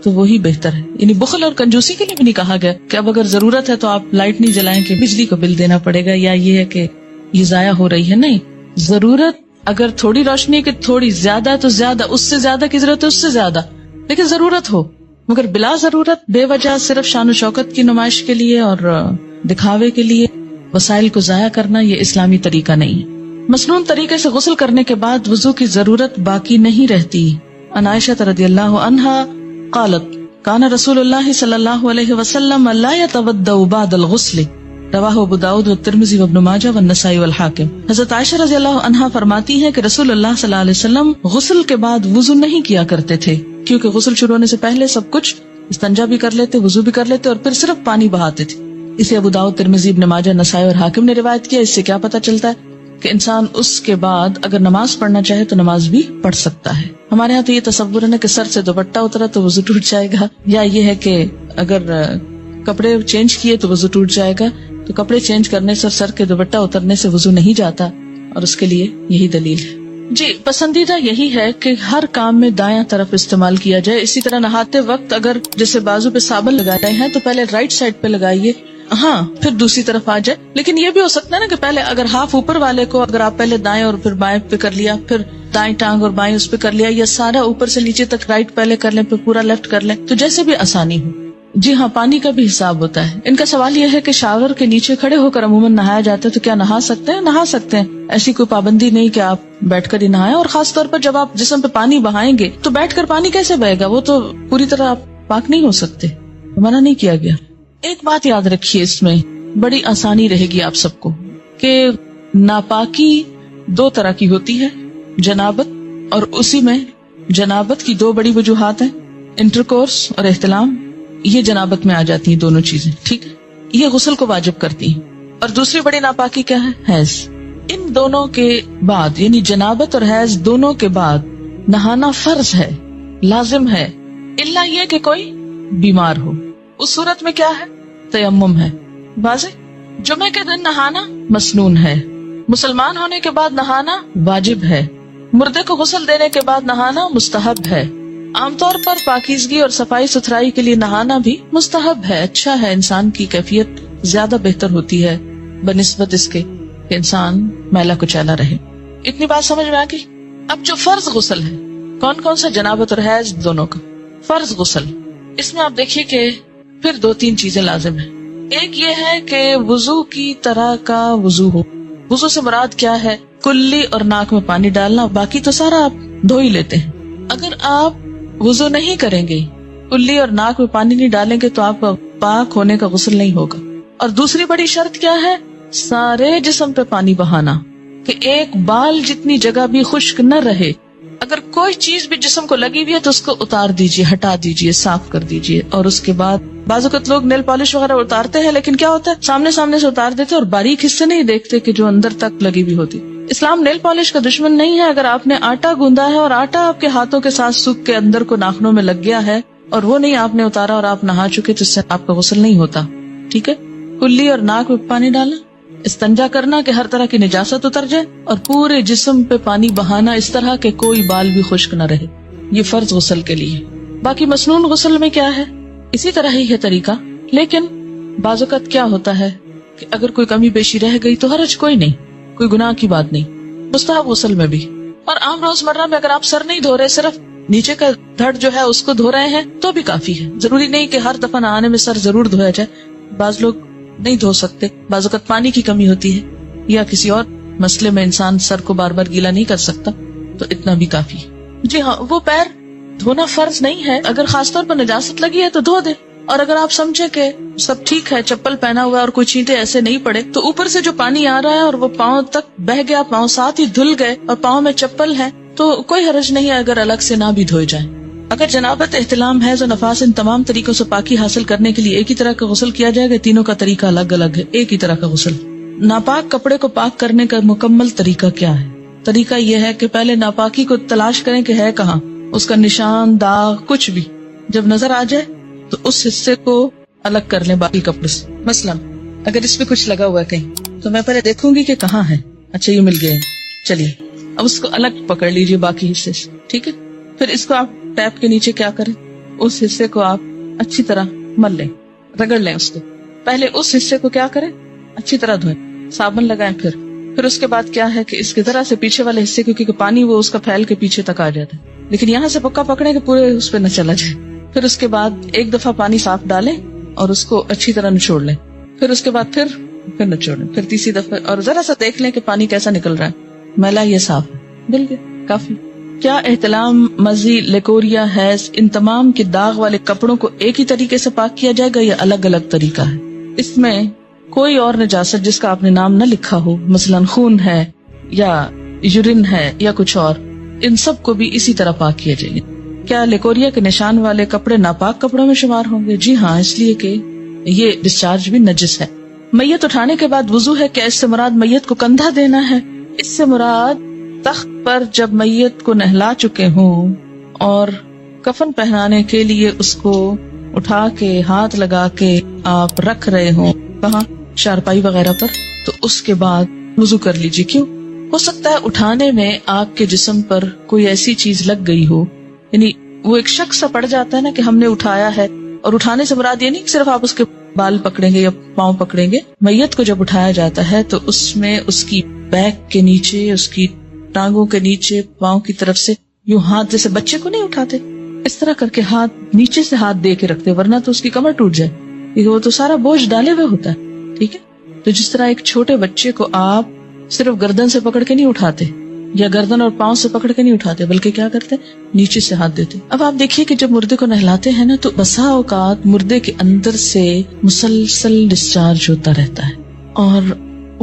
تو وہی بہتر ہے. یعنی بخل اور کنجوسی کے لیے بھی نہیں کہا گیا کہ اب اگر ضرورت ہے تو آپ لائٹ نہیں جلائیں کہ بجلی کو بل دینا پڑے گا, یا یہ ہے کہ یہ ضائع ہو رہی ہے. نہیں, ضرورت اگر تھوڑی روشنی کی تھوڑی زیادہ تو زیادہ, اس سے زیادہ کی ضرورت ہے اس سے زیادہ, لیکن ضرورت ہو. مگر بلا ضرورت بے وجہ صرف شان و شوکت کی نمائش کے لیے اور دکھاوے کے لیے وسائل کو ضائع کرنا یہ اسلامی طریقہ نہیں. مسنون طریقے سے غسل کرنے کے بعد وضو کی ضرورت باقی نہیں رہتی. عن عائشہ رضی اللہ عنہا قالت کان رسول اللہ صلی اللہ علیہ وسلم لا يتودع بعد الغسل رواہ ابو داؤد والترمذی وابن ماجہ والنسائی والحاکم. حضرت عائشہ رضی اللہ عنہا فرماتی ہے کہ رسول اللہ صلی اللہ علیہ وسلم غسل کے بعد وضو نہیں کیا کرتے تھے, کیونکہ غسل شروع ہونے سے پہلے سب کچھ استنجا بھی کر لیتے, وضو بھی کر لیتے اور پھر صرف پانی بہاتے تھے. اسے ابو داؤد, ترمذی, ابن ماجہ, نسائی اور حاکم نے روایت کیا. اس سے کیا پتہ چلتا ہے کہ انسان اس کے بعد اگر نماز پڑھنا چاہے تو نماز بھی پڑھ سکتا ہے. ہمارے یہاں تو یہ تصور ہے کہ سر سے دوپٹہ اترا تو وضو ٹوٹ جائے گا, یا یہ ہے کہ اگر کپڑے چینج کیے تو وضو ٹوٹ جائے گا. تو کپڑے چینج کرنے سے اور سر کے دوپٹہ اترنے سے وضو نہیں جاتا, اور اس کے لیے یہی دلیل ہے. جی, پسندیدہ یہی ہے کہ ہر کام میں دایاں طرف استعمال کیا جائے. اسی طرح نہاتے وقت اگر جیسے بازو پہ صابن لگا رہے ہیں تو پہلے رائٹ سائڈ پہ لگائیے, ہاں پھر دوسری طرف آ جائے. لیکن یہ بھی ہو سکتا ہے نا کہ پہلے اگر ہاف اوپر والے کو اگر آپ پہلے دائیں اور پھر بائیں پہ کر لیا, پھر دائیں ٹانگ اور بائیں اس پہ کر لیا, یا سارا اوپر سے نیچے تک رائٹ پہلے کر لیں پھر پورا لیفٹ کر لیں, تو جیسے بھی آسانی ہو. جی ہاں, پانی کا بھی حساب ہوتا ہے. ان کا سوال یہ ہے کہ شاور کے نیچے کھڑے ہو کر عموماً نہایا جاتا ہے, تو کیا نہا سکتے ہیں؟ نہا سکتے ہیں, ایسی کوئی پابندی نہیں کہ آپ بیٹھ کر ہی نہائیں. اور خاص طور پر جب آپ جسم پہ پانی بہائیں گے تو بیٹھ کر پانی کیسے بہے گا, وہ تو پوری طرح آپ پاک نہیں ہو سکتے, منع نہیں کیا گیا. ایک بات یاد رکھیے, اس میں بڑی آسانی رہے گی آپ سب کو کہ ناپاکی 2 طرح کی ہوتی ہے, جنابت, اور اسی میں جنابت کی 2 بڑی وجوہات ہیں. انٹرکورس اور احتلام یہ جنابت میں آ جاتی ہیں دونوں چیزیں، ٹھیک ہے، یہ غسل کو واجب کرتی ہیں. اور دوسری بڑی ناپاکی کیا ہے؟ حیض. ان دونوں کے بعد یعنی جنابت اور حیض دونوں کے بعد نہانا فرض ہے، لازم ہے، الا یہ کہ کوئی بیمار ہو. اس صورت میں کیا ہے؟ تیمم ہے. واضح. جمعے کے دن نہانا مسنون ہے، مسلمان ہونے کے بعد نہانا واجب ہے، مردے کو غسل دینے کے بعد نہانا مستحب ہے. عام طور پر پاکیزگی اور صفائی ستھرائی کے لیے نہانا بھی مستحب ہے، اچھا ہے، انسان کی کیفیت زیادہ بہتر ہوتی ہے بنسبت اس کے کہ انسان میلا کچیلا رہے. اتنی بات سمجھ میں آ گئی. اب جو فرض غسل ہے، کون کون سا؟ جنابت اور حیض دونوں کا فرض غسل. اس میں آپ دیکھیے کہ پھر 2-3 چیزیں لازم ہیں. ایک یہ ہے کہ وضو کی طرح کا وضو ہو. وضو سے مراد کیا ہے؟ کلی اور ناک میں پانی ڈالنا، باقی تو سارا آپ دھو ہی لیتے ہیں. اگر آپ وضو نہیں کریں گے، کلی اور ناک میں پانی نہیں ڈالیں گے، تو آپ کا پاک ہونے کا غسل نہیں ہوگا. اور دوسری بڑی شرط کیا ہے؟ سارے جسم پہ پانی بہانا، کہ ایک بال جتنی جگہ بھی خشک نہ رہے. اگر کوئی چیز بھی جسم کو لگی ہوئی ہے تو اس کو اتار دیجئے، ہٹا دیجئے، صاف کر دیجئے. اور اس کے بعد بعض اوقات لوگ نیل پالش وغیرہ اتارتے ہیں، لیکن کیا ہوتا ہے سامنے سے اتار دیتے اور باریک حصے نہیں دیکھتے کہ جو اندر تک لگی ہوئی ہوتی. اسلام نیل پالش کا دشمن نہیں ہے. اگر آپ نے آٹا گوندا ہے اور آٹا آپ کے ہاتھوں کے ساتھ سوکھ کے اندر کو ناخنوں میں لگ گیا ہے اور وہ نہیں آپ نے اتارا اور آپ نہا چکے، تو اس سے آپ کا غسل نہیں ہوتا. ٹھیک ہے. کلی اور ناک میں پانی ڈالنا، استنجا کرنا کہ ہر طرح کی نجاست اتر جائے، اور پورے جسم پہ پانی بہانا اس طرح کہ کوئی بال بھی خشک نہ رہے. یہ فرض غسل کے لیے. باقی مسنون غسل میں کیا ہے؟ اسی طرح ہی ہے طریقہ، لیکن بعض اوقات کیا ہوتا ہے کہ اگر کوئی کمی بیشی رہ گئی تو حرج کوئی نہیں، کوئی گناہ کی بات نہیں. مستحب غسل میں بھی. اور عام روزمرہ میں اگر آپ سر نہیں دھو رہے، صرف نیچے کا دھڑ جو ہے اس کو دھو رہے ہیں تو بھی کافی ہے. ضروری نہیں کہ ہر دفعہ نہانے میں سر ضرور دھویا جائے. بعض لوگ نہیں دھو سکتے، بعض اوقات پانی کی کمی ہوتی ہے یا کسی اور مسئلے میں انسان سر کو بار بار گیلا نہیں کر سکتا، تو اتنا بھی کافی. جی ہاں، وہ پیر دھونا فرض نہیں ہے. اگر خاص طور پر نجاست لگی ہے تو دھو دے. اور اگر آپ سمجھے کہ سب ٹھیک ہے، چپل پہنا ہوا ہے اور کوئی چینٹے ایسے نہیں پڑے، تو اوپر سے جو پانی آ رہا ہے اور وہ پاؤں تک بہ گیا، پاؤں ساتھ ہی دھل گئے اور پاؤں میں چپل ہے، تو کوئی حرج نہیں ہے اگر الگ سے نہ بھی دھوئے جائیں. اگر جنابت، احتلام، حیض اور نفاس ان تمام طریقوں سے پاکی حاصل کرنے کے لیے ایک ہی طرح کا غسل کیا جائے گا، تینوں کا طریقہ الگ الگ ہے، ایک ہی طرح کا غسل. ناپاک کپڑے کو پاک کرنے کا مکمل طریقہ کیا ہے؟ طریقہ یہ ہے کہ پہلے ناپاکی کو تلاش کریں کہ ہے کہاں. اس کا نشان، داغ، کچھ بھی جب نظر آ جائے تو اس حصے کو الگ کر لیں باقی کپڑے سے. مثلا اگر اس پہ کچھ لگا ہوا ہے کہیں، تو میں پہلے دیکھوں گی کہ کہاں ہے. اچھا یہ مل گئے، چلیے اب اس کو الگ پکڑ لیجیے باقی حصے سے. ٹھیک ہے. پھر اس کو آپ ٹیپ کے نیچے کیا کریں، اس حصے کو آپ اچھی طرح مل لیں، رگڑ لیں اس کو. پہلے اس حصے کو کیا کریں، اچھی طرح دھوئیں، صابن لگائیں. پھر اس کے بعد کیا ہے کہ اس کی طرح سے پیچھے والے حصے کو، کیونکہ پانی وہ اس کا پھیل کے پیچھے تک آ جاتا ہے، لیکن یہاں سے پکا پکڑیں کہ پورے اس پہ نہ چلا جائے. پھر اس کے بعد ایک دفعہ پانی صاف ڈالیں اور اس کو اچھی طرح نچوڑ لیں. پھر اس کے بعد پھر نچوڑ لیں. پھر تیسری دفعہ اور ذرا سا دیکھ لیں کہ پانی کیسا نکل رہا ہے، میلا یہ صاف ہے، مل گیا، کافی. کیا احتلام، مزی، لیکوریا، حیض، ان تمام کے داغ والے کپڑوں کو ایک ہی طریقے سے پاک کیا جائے گا یا الگ الگ طریقہ ہے؟ اس میں کوئی اور نجاست جس کا آپ نے نام نہ لکھا ہو، مثلا خون ہے یا یورین ہے یا کچھ اور، ان سب کو بھی اسی طرح پاک کیا جائے گا. کیا لیکوریا کے نشان والے کپڑے ناپاک کپڑوں میں شمار ہوں گے؟ جی ہاں، اس لیے کہ یہ ڈسچارج بھی نجس ہے. میت اٹھانے کے بعد وضو ہے، کیا اس سے مراد میت کو کندھا دینا ہے؟ اس سے مراد تخت پر جب میت کو نہلا چکے ہوں اور کفن پہنانے کے لیے اس کو اٹھا کے ہاتھ لگا کے آپ رکھ رہے ہوں، کہاں، چارپائی وغیرہ پر، تو اس کے بعد وضو کر لیجیے. کیوں؟ ہو سکتا ہے اٹھانے میں آپ کے جسم پر کوئی ایسی چیز لگ گئی ہو، یعنی وہ ایک شک سا پڑ جاتا ہے نا کہ ہم نے اٹھایا ہے. اور اٹھانے سے مراد یہ نہیں کہ صرف آپ اس کے بال پکڑیں گے یا پاؤں پکڑیں گے. میت کو جب اٹھایا جاتا ہے تو اس میں اس کی بیک کے نیچے، اس کی ٹانگوں کے نیچے، پاؤں کی طرف سے یوں ہاتھ، جیسے بچے کو نہیں اٹھاتے اس طرح کر کے ہاتھ نیچے سے ہاتھ دے کے رکھتے، ورنہ تو اس کی کمر ٹوٹ جائے، کیونکہ وہ تو سارا بوجھ ڈالے ہوئے ہوتا ہے. ٹھیک ہے. تو جس طرح ایک چھوٹے بچے کو آپ صرف گردن سے پکڑ کے نہیں اٹھاتے یا گردن اور پاؤں سے پکڑ کے نہیں اٹھاتے، بلکہ کیا کرتے، نیچے سے ہاتھ دیتے. اب آپ دیکھیے کہ جب مردے کو نہلاتے ہیں نا، تو بسا اوقات مردے کے اندر سے مسلسل ڈسچارج ہوتا رہتا ہے اور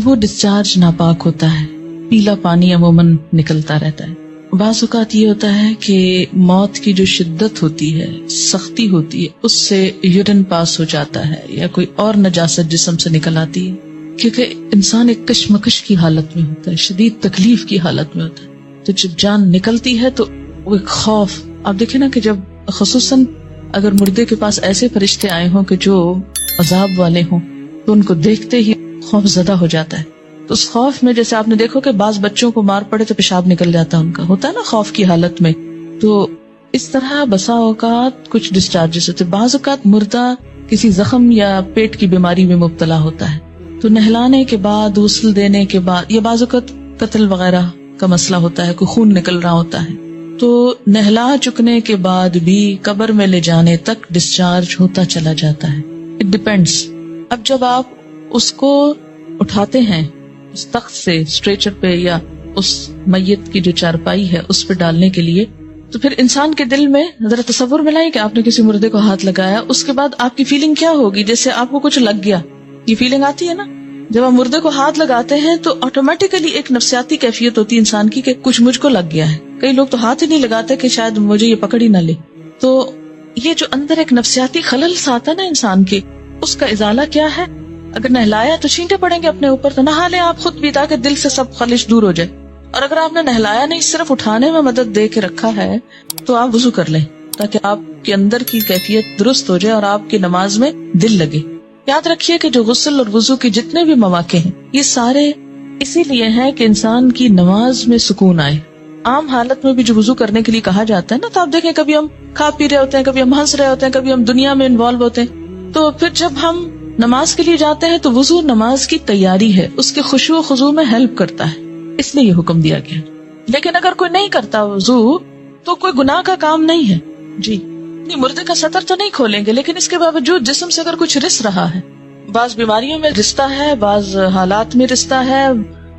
وہ ڈسچارج ناپاک ہوتا ہے. پیلا پانی عموماً نکلتا رہتا ہے. بعض اوقات یہ ہوتا ہے کہ موت کی جو شدت ہوتی ہے، سختی ہوتی ہے، اس سے یورین پاس ہو جاتا ہے یا کوئی اور نجاست جسم سے نکل آتی ہے، کیونکہ انسان ایک کشمکش کی حالت میں ہوتا ہے، شدید تکلیف کی حالت میں ہوتا ہے. تو جب جان نکلتی ہے تو وہ ایک خوف. آپ دیکھیں نا کہ جب خصوصاً اگر مردے کے پاس ایسے فرشتے آئے ہوں کہ جو عذاب والے ہوں تو ان کو دیکھتے ہی خوف زدہ ہو جاتا ہے. تو اس خوف میں جیسے آپ نے دیکھو کہ بعض بچوں کو مار پڑے تو پیشاب نکل جاتا ہے، ان کا ہوتا ہے نا خوف کی حالت میں. تو اس طرح بسا اوقات کچھ ڈسچارجز ہوتے، بعض اوقات مردہ کسی زخم یا پیٹ کی بیماری میں مبتلا ہوتا ہے، تو نہلانے کے بعد، غسل دینے کے بعد، یا بعض اوقات قتل وغیرہ کا مسئلہ ہوتا ہے، کوئی خون نکل رہا ہوتا ہے، تو نہلا چکنے کے بعد بھی قبر میں لے جانے تک ڈسچارج ہوتا چلا جاتا ہے. It depends. اب جب آپ اس کو اٹھاتے ہیں اس تخت سے اسٹریچر پہ یا اس میت کی جو چارپائی ہے اس پہ ڈالنے کے لیے، تو پھر انسان کے دل میں ذرا تصور ملائیں کہ آپ نے کسی مردے کو ہاتھ لگایا، اس کے بعد آپ کی فیلنگ کیا ہوگی؟ جیسے آپ کو کچھ لگ گیا، یہ فیلنگ آتی ہے نا. جب آپ مردے کو ہاتھ لگاتے ہیں تو آٹومیٹیکلی ایک نفسیاتی کیفیت ہوتی ہے انسان کی کہ کچھ مجھ کو لگ گیا ہے. کئی لوگ تو ہاتھ ہی نہیں لگاتے کہ شاید مجھے یہ پکڑ ہی نہ لے. تو یہ جو اندر ایک نفسیاتی خلل آتا ہے نا انسان کے، اس کا ازالہ کیا ہے؟ اگر نہلایا تو چھینٹے پڑیں گے اپنے اوپر، تو نہا لیں آپ خود بھی تاکہ دل سے سب خلش دور ہو جائے. اور اگر آپ نے نہلایا نہیں، صرف اٹھانے میں مدد دے کے رکھا ہے، تو آپ وضو کر لیں تاکہ آپ کے اندر کی کیفیت درست ہو جائے اور آپ کی نماز میں دل لگے. یاد رکھیے کہ جو غسل اور وضو کے جتنے بھی مواقع ہیں یہ سارے اسی لیے ہیں کہ انسان کی نماز میں سکون آئے. عام حالت میں بھی جو وضو کرنے کے لیے کہا جاتا ہے نا، تو آپ دیکھیں کبھی ہم کھا پی رہے ہوتے ہیں، کبھی ہم ہنس رہے ہوتے ہیں، کبھی ہم دنیا میں انوالو ہوتے ہیں، تو پھر جب ہم نماز کے لیے جاتے ہیں تو وضو نماز کی تیاری ہے، اس کے خشوع و خضوع میں ہیلپ کرتا ہے، اس لیے یہ حکم دیا گیا. لیکن اگر کوئی نہیں کرتا وضو تو کوئی گناہ کا کام نہیں ہے. جی نہیں، مردے کا سطر تو نہیں کھولیں گے، لیکن اس کے باوجود جسم سے اگر کچھ رس رہا ہے، بعض بیماریوں میں رستا ہے، بعض حالات میں رستا ہے،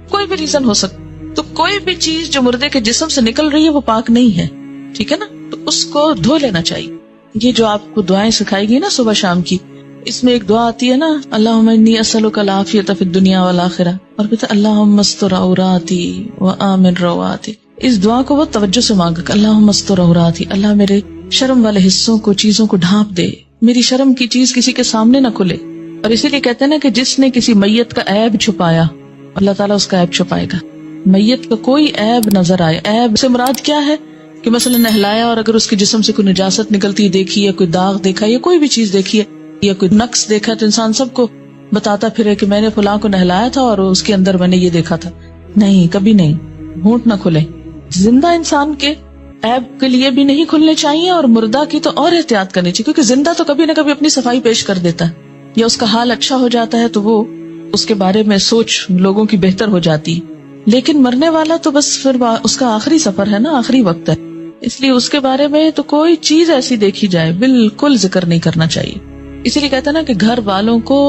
کوئی بھی ریزن ہو سکتا، تو کوئی بھی چیز جو مردے کے جسم سے نکل رہی ہے وہ پاک نہیں ہے، ٹھیک ہے نا، تو اس کو دھو لینا چاہیے. یہ جو آپ کو دعائیں سکھائی گئی نا صبح شام کی، اس میں ایک دعا آتی ہے نا، اللہم انی اسألک العافیۃ فی الدنیا والآخرہ، اور پھر اللہم استر عوراتی وآمن رواتی. اس دعا کو وہ توجہ سے مانگا کہ اللہم استر عوراتی، اللہ میرے شرم والے حصوں کو، چیزوں کو ڈھانپ دے، میری شرم کی چیز کسی کے سامنے نہ کھلے. اور اسی لیے کہتے ہیں نا کہ جس نے کسی میت کا عیب چھپایا اللہ تعالیٰ اس کا عیب چھپائے گا. میت کا کوئی عیب نظر آئے، عیب سے مراد کیا ہے کہ مثلا نہلایا اور اگر اس کے جسم سے کوئی نجاست نکلتی دیکھی، یا کوئی داغ دیکھا، یا کوئی بھی چیز دیکھی ہے، یا کوئی نقص دیکھا، تو انسان سب کو بتاتا پھرے کہ میں نے فلاں کو نہلایا تھا اور اس کے اندر میں نے یہ دیکھا تھا. نہیں، کبھی نہیں، ہونٹ نہ کھلے. زندہ انسان کے عیب کے لیے بھی نہیں کھلنے چاہیے، اور مردہ کی تو اور احتیاط کرنی چاہیے، کیونکہ زندہ تو کبھی نہ کبھی اپنی صفائی پیش کر دیتا ہے، یا اس کا حال اچھا ہو جاتا ہے تو وہ اس کے بارے میں سوچ لوگوں کی بہتر ہو جاتی. لیکن مرنے والا تو بس پھر اس کا آخری سفر ہے نا، آخری وقت ہے، اس لیے اس کے بارے میں تو کوئی چیز ایسی دیکھی جائے بالکل ذکر نہیں کرنا چاہیے. اسی لیے کہتا ہے نا کہ گھر والوں کو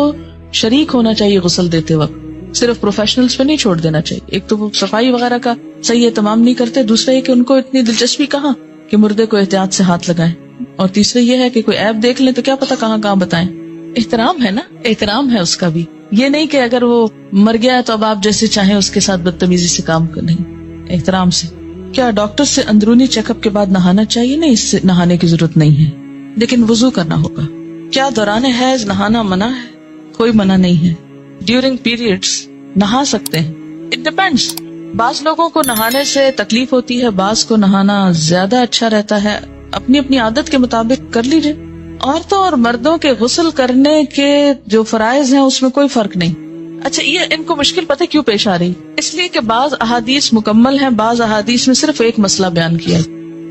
شریک ہونا چاہیے غسل دیتے وقت، صرف پروفیشنلز پہ نہیں چھوڑ دینا چاہیے. ایک تو وہ صفائی وغیرہ کا صحیح اہتمام نہیں کرتے، دوسرا یہ کہ ان کو اتنی دلچسپی کہاں کہ مردے کو احتیاط سے ہاتھ لگائیں، اور تیسرا یہ ہے کہ کوئی عیب دیکھ لیں تو کیا پتا کہاں کہاں بتائیں. احترام ہے نا، احترام ہے اس کا بھی. یہ نہیں کہ اگر وہ مر گیا تو اب آپ جیسے چاہیں اس کے ساتھ بدتمیزی سے کام کریں، احترام سے. کیا ڈاکٹر سے اندرونی چیک اپ کے بعد نہانا چاہیے؟ نہیں، اس سے نہانے کی ضرورت نہیں ہے، لیکن وضو کرنا ہوگا. کیا دوران حیض نہانا منع ہے؟ کوئی منع نہیں ہے. ڈیورنگ پیریڈز نہا سکتے ہیں، اٹ ڈیپینڈس. بعض لوگوں کو نہانے سے تکلیف ہوتی ہے، بعض کو نہانا زیادہ اچھا رہتا ہے، اپنی اپنی عادت کے مطابق کر لیجیے. عورتوں اور مردوں کے غسل کرنے کے جو فرائض ہیں اس میں کوئی فرق نہیں. اچھا، یہ ان کو مشکل پتہ کیوں پیش آ رہی؟ اس لیے کہ بعض احادیث مکمل ہیں، بعض احادیث میں صرف ایک مسئلہ بیان کیا ہے.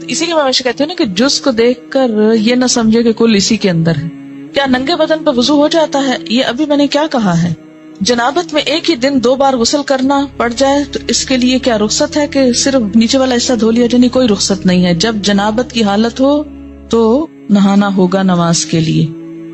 اسی لیے میں ہمیشہ کہتی ہوں نا کہ جز کو دیکھ کر یہ نہ سمجھے کہ کل اسی کے اندر ہے. کیا ننگے بدن پہ وضو ہو جاتا ہے؟ یہ ابھی میں نے کیا کہا ہے. جنابت میں ایک ہی دن 2 بار غسل کرنا پڑ جائے تو اس کے لیے کیا رخصت ہے کہ صرف نیچے والا حصہ دھو لیا جائے؟ کوئی رخصت نہیں ہے. جب جنابت کی حالت ہو تو نہانا ہوگا نماز کے لیے.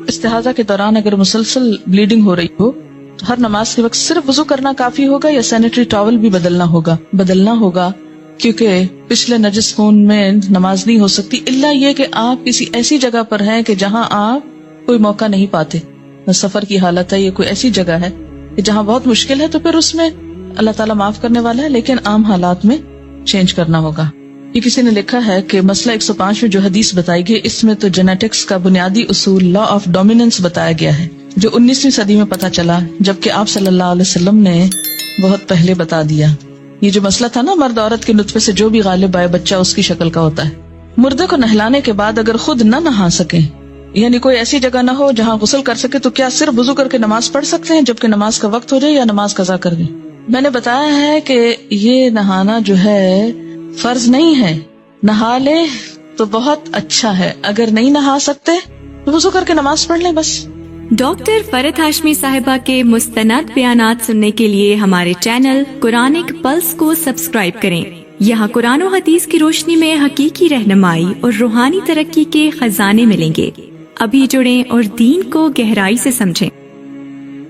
استحاضہ کے دوران اگر مسلسل بلیڈنگ ہو رہی ہو تو ہر نماز کے وقت صرف وضو کرنا کافی ہوگا، یا سینیٹری ٹاول بھی بدلنا ہوگا کیونکہ پچھلے نجس خون میں نماز نہیں ہو سکتی، الا یہ کہ آپ کسی ایسی جگہ پر ہیں کہ جہاں آپ کوئی موقع نہیں پاتے، سفر کی حالت ہے، یہ کوئی ایسی جگہ ہے کہ جہاں بہت مشکل ہے، تو پھر اس میں اللہ تعالیٰ معاف کرنے والا ہے، لیکن عام حالات میں چینج کرنا ہوگا. یہ کسی نے لکھا ہے کہ مسئلہ 105 میں جو حدیث بتائی گئی اس میں تو جینیٹکس کا بنیادی اصول لا آف ڈومیننس بتایا گیا ہے جو 19ویں صدی میں پتہ چلا، جبکہ آپ صلی اللہ علیہ وسلم نے بہت پہلے بتا دیا۔ یہ جو مسئلہ تھا نا، مرد عورت کے نطفے سے جو بھی غالب آئے بچہ اس کی شکل کا ہوتا ہے۔ مردے کو نہلانے کے بعد اگر خود نہ نہا سکیں، یعنی کوئی ایسی جگہ نہ ہو جہاں غسل کر سکے، تو کیا صرف وضو کر کے نماز پڑھ سکتے ہیں جبکہ نماز کا وقت ہو جائے، یا نماز قضا کر دیں؟ میں نے بتایا ہے کہ یہ نہانا جو ہے فرض نہیں ہے، نہا لے تو بہت اچھا ہے، اگر نہیں نہا سکتے تو وضو کر کے نماز پڑھ لیں بس۔ ڈاکٹر فرحت ہاشمی صاحبہ کے مستند بیانات سننے کے لیے ہمارے چینل قرآنک پلس کو سبسکرائب کریں۔ یہاں قرآن و حدیث کی روشنی میں حقیقی رہنمائی اور روحانی ترقی کے خزانے ملیں گے۔ ابھی جڑیں اور دین کو گہرائی سے سمجھیں۔